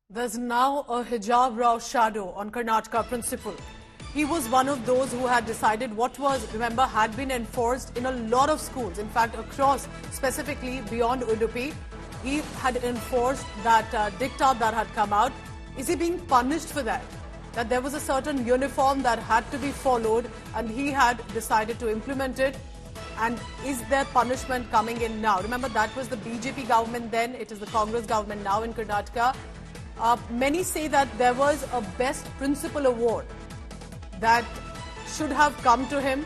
There's now a Hijab Rao shadow on Karnataka principal. He was one of those who had decided what was, remember, had been enforced in a lot of schools. In fact, across, specifically beyond Udupi, he had enforced that diktat that had come out. Is he being punished for that? That there was a certain uniform that had to be followed and he had decided to implement it. And is there punishment coming in now? Remember, that was the BJP government then. It is the Congress government now in Karnataka. Many say that there was a Best Principal Award that should have come to him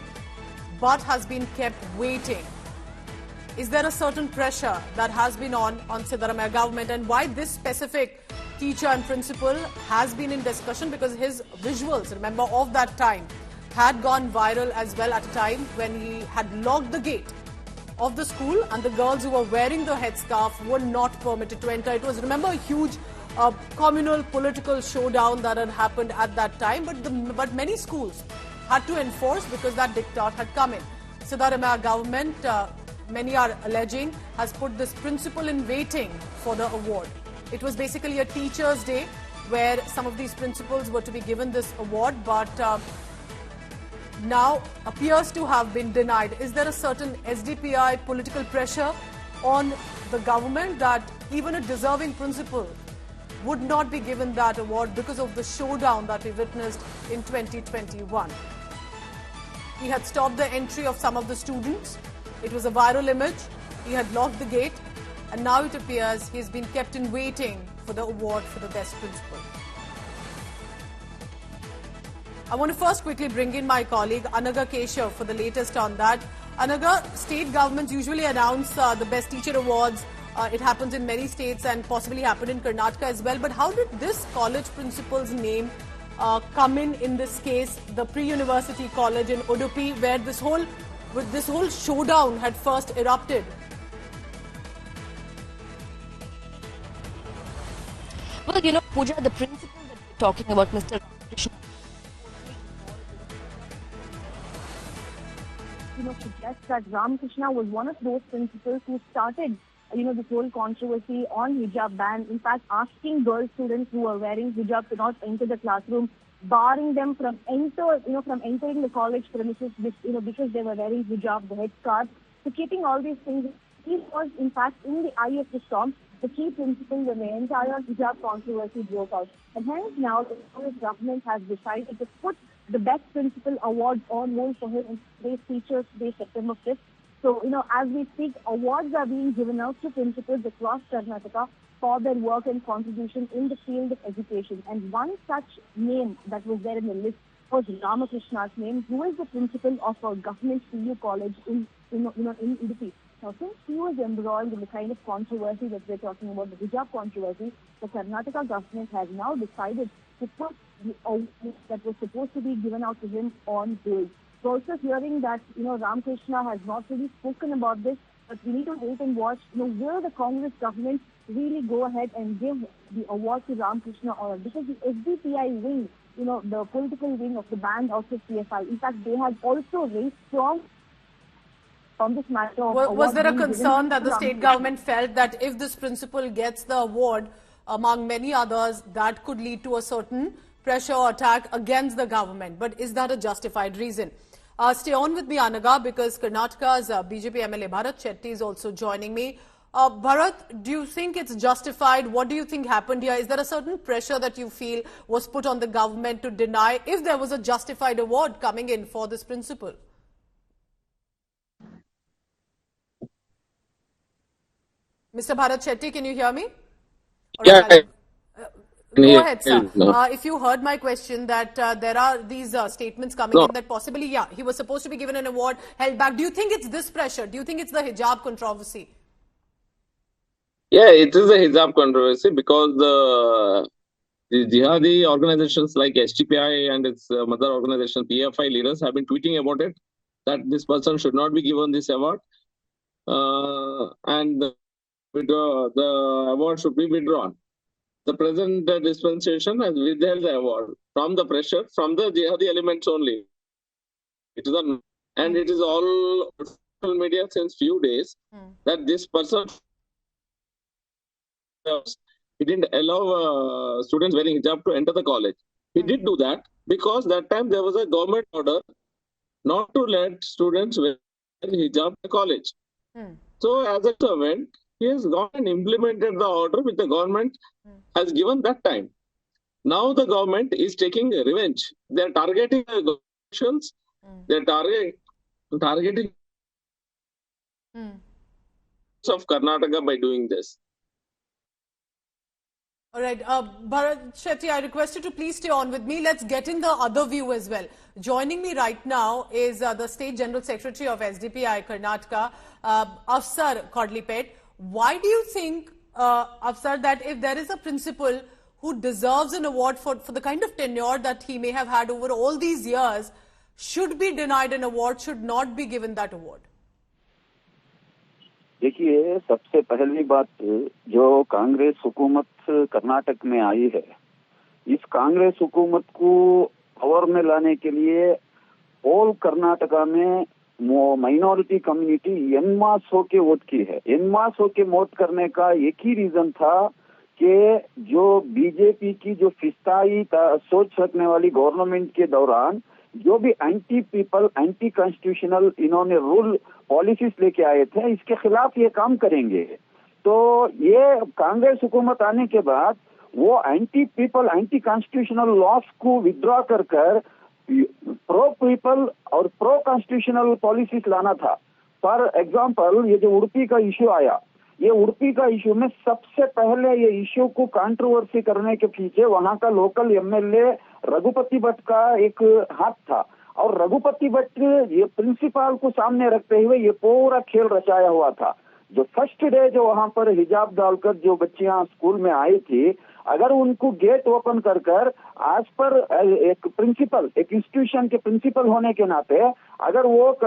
but has been kept waiting. Is there a certain pressure that has been on Siddaramaiah government, and why this specific teacher and principal has been in discussion? Because his visuals, remember, of that time had gone viral as well at a time when he had locked the gate of the school and the girls who were wearing the headscarf were not permitted to enter. It was, remember, a huge communal political showdown that had happened at that time, but many schools had to enforce because that diktat had come in. Siddaramaiah government, many are alleging, has put this principal in waiting for the award. It was basically a teacher's day where some of these principals were to be given this award, but now appears to have been denied. Is there a certain SDPI political pressure on the government that even a deserving principal would not be given that award because of the showdown that we witnessed in 2021? He had stopped the entry of some of the students. It was a viral image. He had locked the gate, and now it appears he's been kept in waiting for the award for the best principal. I want to first quickly bring in my colleague Anaga Keshav for the latest on that. Anaga, state governments usually announce the Best Teacher Awards. It happens in many states and possibly happened in Karnataka as well. But how did this college principal's name come in this case, the pre-university college in Udupi, where this whole showdown had first erupted? Well, Pooja, the principal that we're talking about, Mr. Ramakrishna, suggests that Ramakrishna was one of those principals who started, this whole controversy on hijab ban. In fact, asking girl students who are wearing hijab to not enter the classroom, barring them from entering the college premises, because they were wearing hijab, the headscarf. So keeping all these things, he was in fact in the eye of the storm, the key principal when the entire hijab controversy broke out. And hence now the Congress government has decided to put the Best Principal Award on hold for him in today's Teachers' Day, September 5th. So, as we speak, awards are being given out to principals across Karnataka for their work and contribution in the field of education. And one such name that was there in the list was Ramakrishna's name, who is the principal of a government CU college in Udupi. Now, since he was embroiled in the kind of controversy that we're talking about, the hijab controversy, the Karnataka government has now decided to put the award that was supposed to be given out to him on hold. We're also hearing that, Ramakrishna has not really spoken about this, but we need to wait and watch, will the Congress government really go ahead and give the award to Ramakrishna, or because the SDPI wing, the political wing of the band of the CFI, in fact, they had also raised strong on this matter. Was there a concern that the state government felt that if this principal gets the award, among many others, that could lead to a certain pressure or attack against the government? But is that a justified reason? Stay on with me, Anaga, because Karnataka's BJP MLA Bharat Shetty is also joining me. Bharat, do you think it's justified? What do you think happened here? Is there a certain pressure that you feel was put on the government to deny if there was a justified award coming in for this principal? Mr. Bharat Shetty, can you hear me? Yeah. Go ahead, sir. If you heard my question, that there are these statements coming in that possibly, he was supposed to be given an award, held back. Do you think it's this pressure? Do you think it's the hijab controversy? Yeah, it is a hijab controversy because the jihadi organizations like SDPI and its mother organization PFI leaders have been tweeting about it, that this person should not be given this award, and the award should be withdrawn. The present dispensation has withheld the award from the pressure from the jihadi elements only. It is all social media since few days that this person he didn't allow students wearing hijab to enter the college. He did do that because that time there was a government order not to let students wear hijab in college. So as a government, he has gone and implemented the order which the government has given that time. Now the government is taking revenge. They are targeting the officials. They are targeting of Karnataka by doing this. All right, Bharat Shetty, I request you to please stay on with me. Let's get in the other view as well. Joining me right now is the State General Secretary of SDPI Karnataka, Afsar Kodlipet. Why do you think, Afsar, that if there is a principal who deserves an award for the kind of tenure that he may have had over all these years, should be denied an award, should not be given that award? देखिए, सबसे पहली बात जो कांग्रेस हुकूमत कर्नाटक में आई है, इस कांग्रेस हुकूमत को पावर में लाने के लिए ऑल कर्नाटका में माइनॉरिटी कम्युनिटी एनमास होके वोट की है। एनमास होके वोट करने का एक ही रीजन था कि जो बीजेपी की जो फिस्ताई सोच रखने वाली गवर्नमेंट के दौरान जो भी एंटी पीपल, एंटी कॉन्स्टिट्यूशनल इन्होंने रूल पॉलिसीज लेके आए थे, इसके खिलाफ ये काम करेंगे। तो ये कांग्रेस हुकूमत आने के बाद वो anti people, anti constitutional loss को विड्रॉ कर प्रो पीपल और प्रो कॉन्स्टिट्यूशनल पॉलिसीज लाना था। फॉर एग्जाम्पल, ये जो उड़पी का इश्यू आया, ये उड़पी का इश्यू में सबसे पहले ये इश्यू को कंट्रोवर्सी करने के पीछे वहां का लोकल एमएलए रघुपति भट्ट का एक हाथ था। और रघुपति भट्ट ये प्रिंसिपल को सामने रखते हुए ये पूरा खेल रचाया हुआ था। जो फर्स्ट डे जो वहां पर हिजाब डालकर जो बच्चियां स्कूल में आई थी, अगर उनको गेट ओपन कर आज पर एक प्रिंसिपल, एक इंस्टीट्यूशन के प्रिंसिपल होने के नाते अगर वो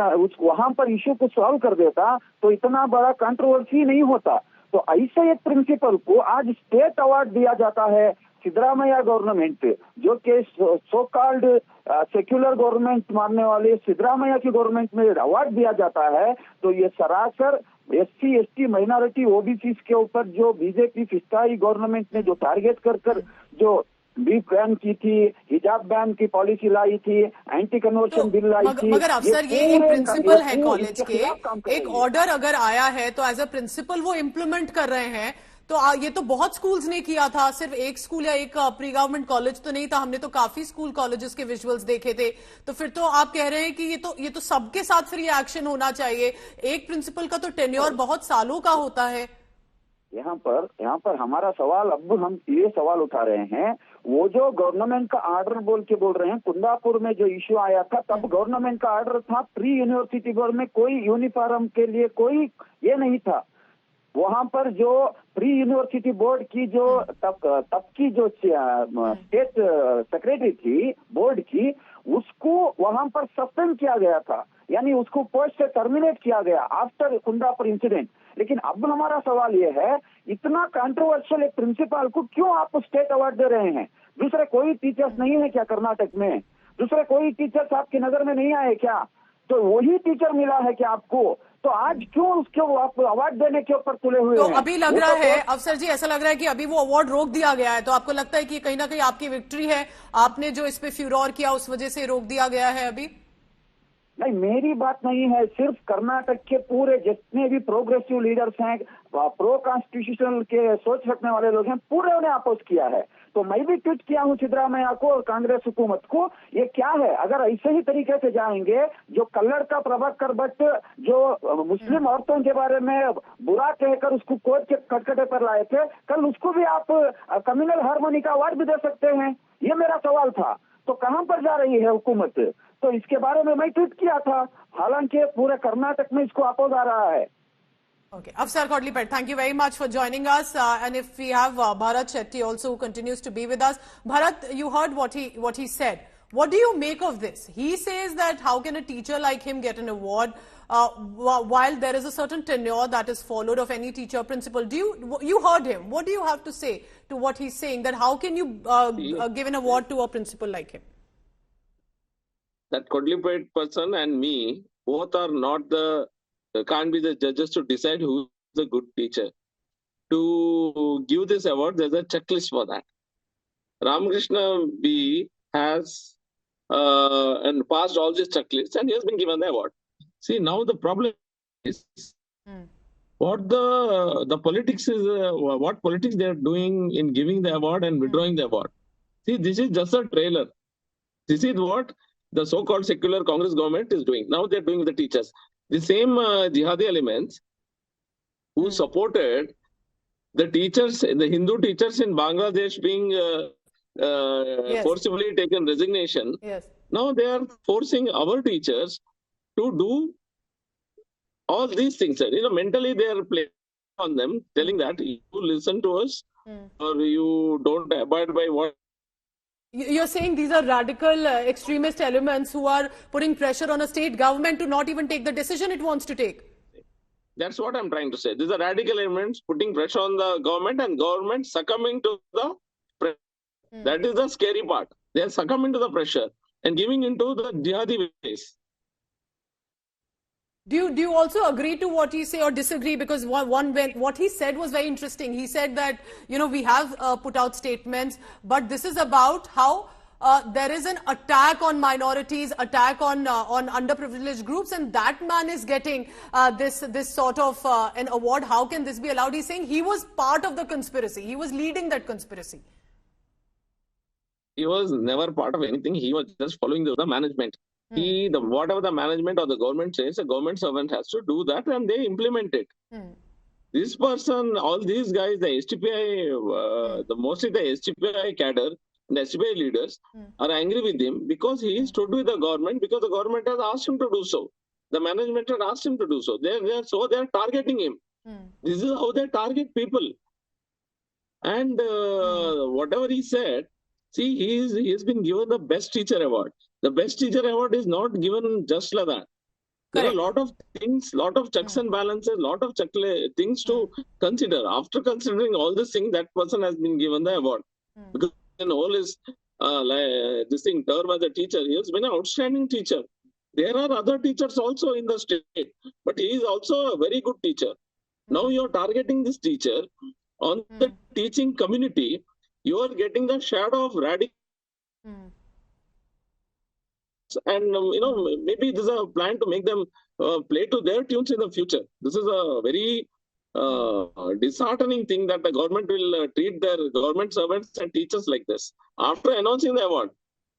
वहां पर इश्यू को सॉल्व कर देता तो इतना बड़ा कंट्रोवर्सी नहीं होता। तो ऐसे एक प्रिंसिपल को आज स्टेट अवार्ड दिया जाता है। सिद्धरामैया गवर्नमेंट, जो कि सो कॉल्ड सेक्युलर गवर्नमेंट मानने वाले सिद्धरामैया की गवर्नमेंट में अवार्ड दिया जाता है, तो ये सरासर एससी, एसटी, माइनॉरिटी, ओबीसी के ऊपर जो बीजेपी फिस्ताई गवर्नमेंट ने जो टारगेट कर जो बीफ बैन की थी, हिजाब बैन की पॉलिसी लाई थी, एंटी कन्वर्शन बिल लाई थी। मगर अफसर ये एक प्रिंसिपल है कॉलेज के, एक ऑर्डर अगर आया है तो एज अ प्रिंसिपल वो इम्प्लीमेंट कर रहे हैं। तो ये तो बहुत स्कूल्स ने किया था, सिर्फ एक स्कूल या एक प्री गवर्नमेंट कॉलेज तो नहीं था, हमने तो काफी स्कूल कॉलेजेस के विजुअल्स देखे थे। तो फिर तो आप कह रहे हैं कि ये तो सबके साथ फिर ये एक्शन होना चाहिए। एक प्रिंसिपल का तो टेन्योर बहुत सालों का होता है। यहाँ पर हमारा सवाल, अब हम ये सवाल उठा रहे हैं, वो जो गवर्नमेंट का ऑर्डर बोल रहे हैं, कुंदापुर में जो इश्यू आया था तब गवर्नमेंट का ऑर्डर था, प्री यूनिवर्सिटी बोर्ड में कोई यूनिफॉर्म के लिए कोई ये नहीं था। वहां पर जो प्री यूनिवर्सिटी बोर्ड की जो तब की जो स्टेट सेक्रेटरी थी बोर्ड की, उसको वहां पर सस्पेंड किया गया था, यानी उसको पोस्ट से टर्मिनेट किया गया आफ्टर कुंदापुर इंसिडेंट। लेकिन अब हमारा सवाल ये है, इतना कंट्रोवर्शियल एक प्रिंसिपल को क्यों आप स्टेट अवार्ड दे रहे हैं? दूसरे कोई टीचर्स नहीं है क्या कर्नाटक में? दूसरे कोई टीचर्स आपकी नजर में नहीं आए क्या? तो वही टीचर मिला है क्या आपको? तो आज क्यों उसको आप अवार्ड देने के ऊपर तुले हुए तो हैं? अभी लग रहा है अफसर जी, ऐसा लग रहा है कि अभी वो अवार्ड रोक दिया गया है। तो आपको लगता है कि कहीं ना कहीं आपकी विक्ट्री है, आपने जो इस पे फ्यूरोर किया उस वजह से रोक दिया गया है अभी? नहीं, मेरी बात नहीं है, सिर्फ कर्नाटक के पूरे जितने भी प्रोग्रेसिव लीडर्स हैं, प्रो कॉन्स्टिट्यूशनल के सोच रखने वाले लोग हैं, पूरे उन्हें अपोज किया है। तो मैं भी ट्वीट किया हूं सिद्धरामैया को और कांग्रेस हुकूमत को, ये क्या है? अगर ऐसे ही तरीके से जाएंगे, जो कल्लड़ का प्रभाकर भट्ट जो मुस्लिम औरतों के बारे में बुरा कहकर उसको कोर्ट के कटकटे पर लाए थे, कल उसको भी आप कम्युनल हार्मोनी का अवार्ड भी दे सकते हैं। ये मेरा सवाल था। तो कहां पर जा रही है हुकूमत? तो इसके बारे में मैं ट्वीट किया था, हालांकि पूरे कर्नाटक में इसको अपोज आ रहा है। Okay, Afsar Kodlipet, thank you very much for joining us. And if we have Bharat Shetty also who continues to be with us. Bharat, you heard what he said. What do you make of this? He says that how can a teacher like him get an award while there is a certain tenure that is followed of any teacher principal? You heard him? What do you have to say to what he's saying? That how can you give an award to a principal like him? That Kodlipet person and me both are not can't be the judges to decide who is a good teacher. to give this award, there's a checklist for that. Ramakrishna B has and passed all these checklists, and he has been given the award. See, now the problem is what the politics is, what politics they are doing in giving the award and withdrawing the award. See, this is just a trailer. This is what the so-called secular Congress government is doing. Now they're doing with the teachers. The same jihadi elements who supported the teachers, the Hindu teachers in Bangladesh being forcibly taken resignation. Yes. Now they are forcing our teachers to do all these things. Mentally they are playing on them, telling that you listen to us or you don't abide by what. You're saying these are radical extremist elements who are putting pressure on a state government to not even take the decision it wants to take. That's what I'm trying to say. These are radical elements putting pressure on the government and government succumbing to the pressure. That is the scary part. They are succumbing to the pressure and giving into the jihadi ways. Do you also agree to what he say or disagree? Because what he said was very interesting. He said that, we have put out statements, but this is about how there is an attack on minorities, attack on underprivileged groups, and that man is getting this sort of an award. How can this be allowed? He's saying he was part of the conspiracy. He was leading that conspiracy. He was never part of anything. He was just following the management. Whatever the management or the government says, a government servant has to do that, and they implement it. This person, all these guys, the STPI, mostly the STPI cadre, the STPI leaders are angry with him because he stood with the government, because the government has asked him to do so. The management had asked him to do so. They are targeting him. This is how they target people. And whatever he said, see, he has been given the Best Teacher Award. The Best Teacher Award is not given just like that. There are a lot of things, lot of checks and balances, lot of things to consider. After considering all these things, that person has been given the award. Because in all his term as a teacher, he has been an outstanding teacher. There are other teachers also in the state, but he is also a very good teacher. Now you are targeting this teacher on the teaching community. You are getting the shadow of radical. And maybe this is a plan to make them play to their tunes in the future. This is a very disheartening thing that the government will treat their government servants and teachers like this. After announcing the award,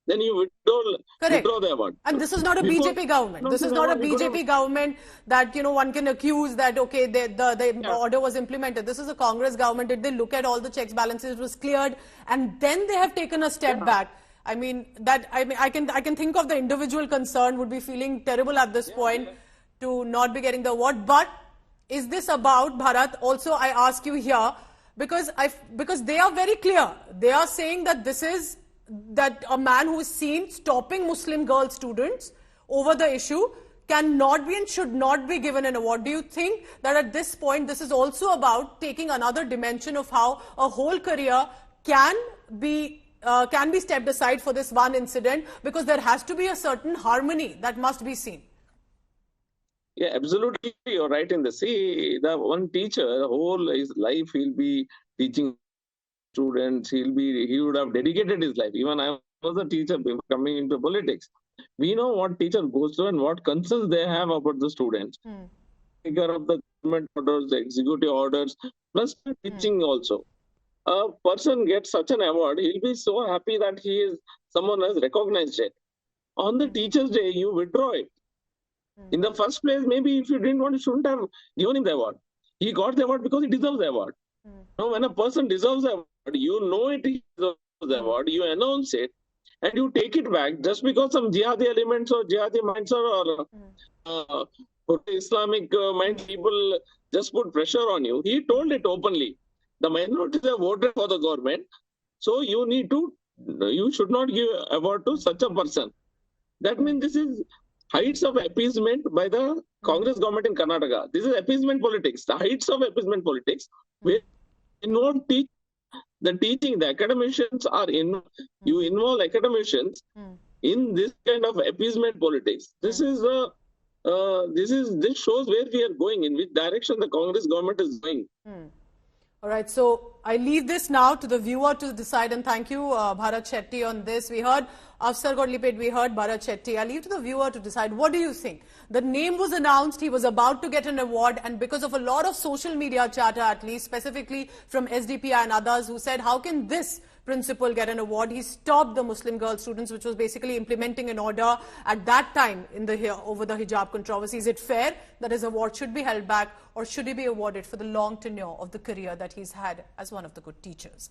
then you withdraw the award. And this is not a BJP government. This is not a BJP government that, one can accuse that, okay, the order was implemented. This is a Congress government. Did they look at all the checks, balances, it was cleared, and then they have taken a step back. I can think of the individual concerned would be feeling terrible at this point to not be getting the award. But is this about, Bharat? Also, I ask you here, because they are very clear. They are saying that this is that a man who is seen stopping Muslim girl students over the issue cannot be and should not be given an award. Do you think that at this point this is also about taking another dimension of how a whole career can be stepped aside for this one incident, because there has to be a certain harmony that must be seen? Yeah, absolutely. You're right in this. See, the one teacher, whole his life he'll be teaching students. He would have dedicated his life. Even I was a teacher coming into politics. We know what teacher goes through and what concerns they have about the students. Figure of the government orders, the executive orders, plus teaching also. A person gets such an award, he'll be so happy that someone has recognized it. On the Teacher's Day, you withdraw it. In the first place, maybe if you didn't want, you shouldn't have given him the award. He got the award because he deserves the award. Now, when a person deserves the award, you know it deserves the award, you announce it, and you take it back just because some jihadi elements or jihadi minds or Islamic mind people just put pressure on you. He told it openly. The minorities have voted for the government, so you should not give award to such a person. That means this is heights of appeasement by the Congress government in Karnataka. This is appeasement politics, the heights of appeasement politics, where you don't teach the teaching, the academicians you involve academicians in this kind of appeasement politics. This shows where we are going, in which direction the Congress government is going. All right, so I leave this now to the viewer to decide, and thank you, Bharat Shetty, on this. We heard Afsar Godlipet, we heard Bharat Shetty. I leave to the viewer to decide. What do you think? The name was announced, he was about to get an award, and because of a lot of social media chatter, at least, specifically from SDPI and others who said, how can this principal get an award? He stopped the Muslim girl students, which was basically implementing an order at that time over the hijab controversy. Is it fair that his award should be held back, or should he be awarded for the long tenure of the career that he's had as one of the good teachers?